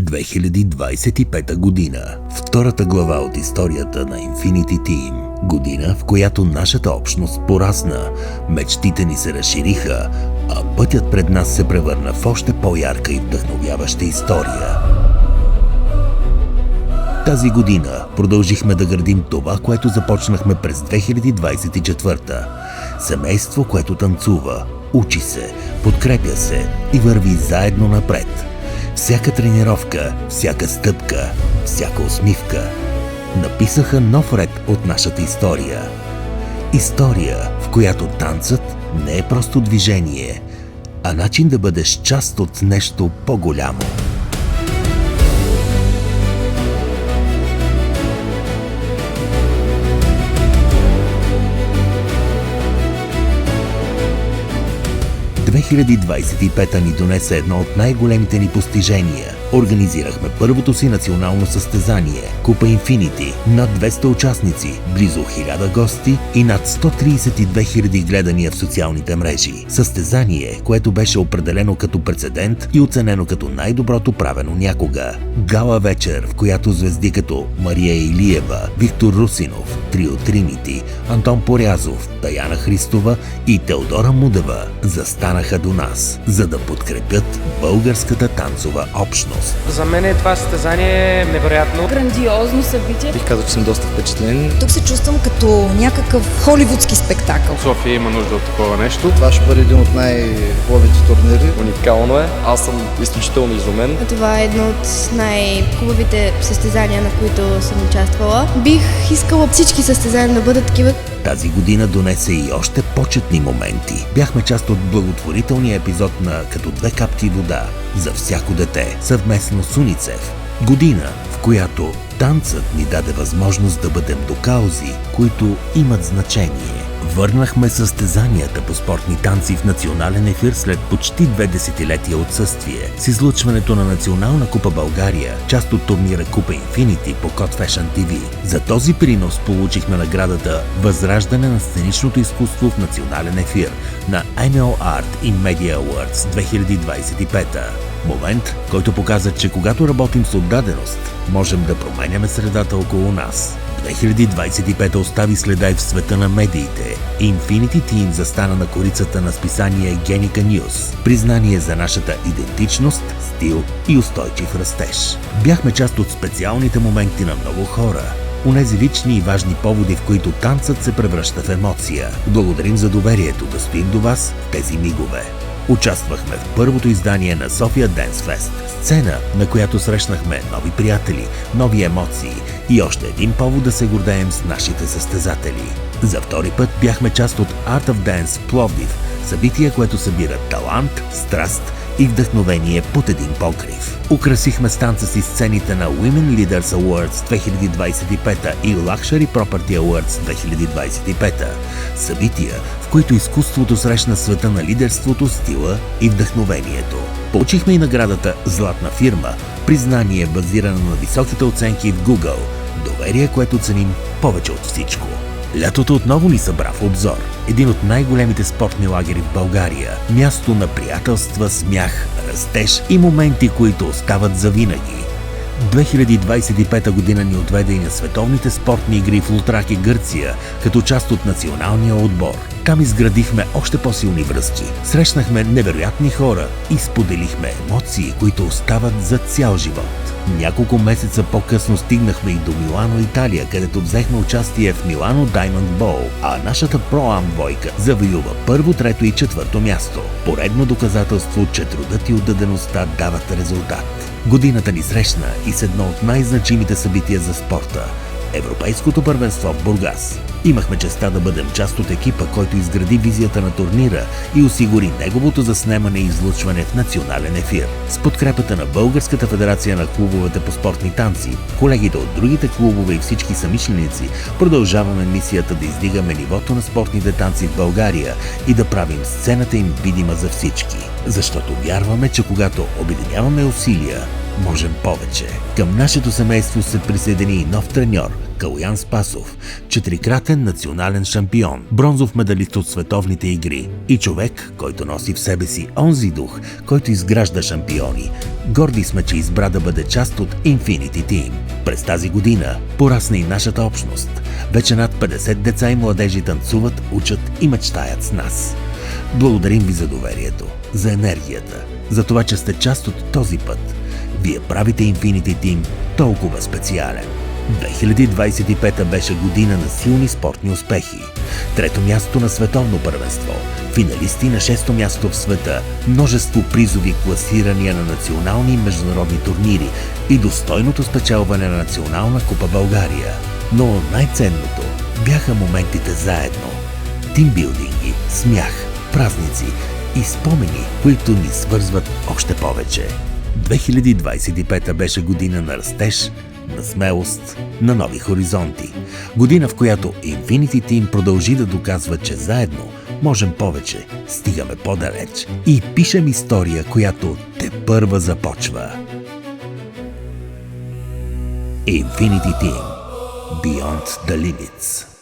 2025 година. Втората глава от историята на Infinity Team. Година, в която нашата общност порасна, мечтите ни се разшириха, а пътят пред нас се превърна в още по-ярка и вдъхновяваща история. Тази година продължихме да градим това, което започнахме през 2024. Семейство, което танцува, учи се, подкрепя се и върви заедно напред. Всяка тренировка, всяка стъпка, всяка усмивка написаха нов ред от нашата история. История, в която танцът не е просто движение, а начин да бъдеш част от нещо по-голямо. ...2025 ни донесе едно от най-големите ни постижения. Организирахме първото си национално състезание – Купа Infinity. Над 200 участници, близо 1000 гости и над 132 000 гледания в социалните мрежи. Състезание, което беше определено като прецедент и оценено като най-доброто правено някога. Гала вечер, в която звезди като Мария Илиева, Виктор Русинов, Трио Тринити, Антон Порязов, Таяна Христова и Теодора Мудева застанаха до нас, за да подкрепят българската танцова общност. За мен това състезание е невероятно. Грандиозно събитие. Бих казал, че съм доста впечатлен. Тук се чувствам като някакъв холивудски спектакъл. София има нужда от такова нещо. Това ще бъде един от най-хубавите турнири. Уникално е. Аз съм изключително изумен. Това е едно от най-хубавите състезания, на които съм участвала. Бих искала всички състезания да бъдат такива. Тази година донесе и още почетни моменти. Бяхме част от благотворителния епизод на "Като две капки вода" за всяко дете, съвместно с УНИЦЕФ. Година, в която танцът ни даде възможност да бъдем до каузи, които имат значение. Върнахме състезанията по спортни танци в национален ефир след почти 2 десетилетия отсъствие, с излъчването на Национална купа България, част от турнира Купа Infinity по Code Fashion TV. За този принос получихме наградата "Възраждане на сценичното изкуство в национален ефир" на Annual Art in Media Awards 2025. Момент, който показа, че когато работим с отдаденост, можем да променяме средата около нас. 2025 остави следа и в света на медиите. Infinity Team застана на корицата на списание Genica News. Признание за нашата идентичност, стил и устойчив растеж. Бяхме част от специалните моменти на много хора. Онези лични и важни поводи, в които танцът се превръща в емоция. Благодарим за доверието да стоим до вас в тези мигове. Участвахме в първото издание на София Dance Fest. Сцена, на която срещнахме нови приятели, нови емоции и още един повод да се гордеем с нашите състезатели. За втори път бяхме част от Art of Dance Пловдив, събитие, което събира талант, страст и вдъхновение под един покрив. Украсихме с танца си сцените на Women Leaders Awards 2025 и Luxury Property Awards 2025. Събития, в които изкуството срещна света на лидерството, стила и вдъхновението. Получихме и наградата "Златна фирма", признание базирано на високите оценки в Google, доверие, което ценим повече от всичко. Лятото отново ни събра в Обзор, един от най-големите спортни лагери в България, място на приятелства, смях, растеж и моменти, които остават завинаги. 2025 година ни отведе и на световните спортни игри в Лутраки, Гърция, като част от националния отбор. Там изградихме още по-силни връзки, срещнахме невероятни хора и споделихме емоции, които остават за цял живот. Няколко месеца по-късно стигнахме и до Милано, Италия, където взехме участие в Милано Diamond Bowl, а нашата Pro-Am двойка завоюва първо, трето и четвърто място. Поредно доказателство, че трудът и отдадеността дават резултат. Годината ни срещна и с едно от най-значимите събития за спорта – Европейското първенство в Бургас. Имахме честта да бъдем част от екипа, който изгради визията на турнира и осигури неговото заснемане и излъчване в национален ефир. С подкрепата на Българската федерация на клубовете по спортни танци, колегите от другите клубове и всички съмишленици продължаваме мисията да издигаме нивото на спортните танци в България и да правим сцената им видима за всички. Защото вярваме, че когато обединяваме усилия, можем повече. Към нашето семейство се присъедини и нов треньор Калоян Спасов, четирикратен национален шампион, бронзов медалист от световните игри и човек, който носи в себе си онзи дух, който изгражда шампиони. Горди сме, че избра да бъде част от Infinity Team. През тази година порасна и нашата общност. Вече над 50 деца и младежи танцуват, учат и мечтаят с нас. Благодарим ви за доверието, за енергията, за това, че сте част от този път. Вие правите Infinity Team толкова специален. 2025 беше година на силни спортни успехи. Трето място на световно първенство, финалисти на 6-то място в света, множество призови класирания на национални и международни турнири и достойното спечелване на Национална купа България. Но най-ценното бяха моментите заедно. Тимбилдинги, смях, празници и спомени, които ни свързват още повече. 2025 беше година на растеж, на смелост, на нови хоризонти. Година, в която Infinity Team продължи да доказва, че заедно можем повече, стигаме по-далеч и пишем история, която тепърва започва. Infinity Team. Beyond the Limits.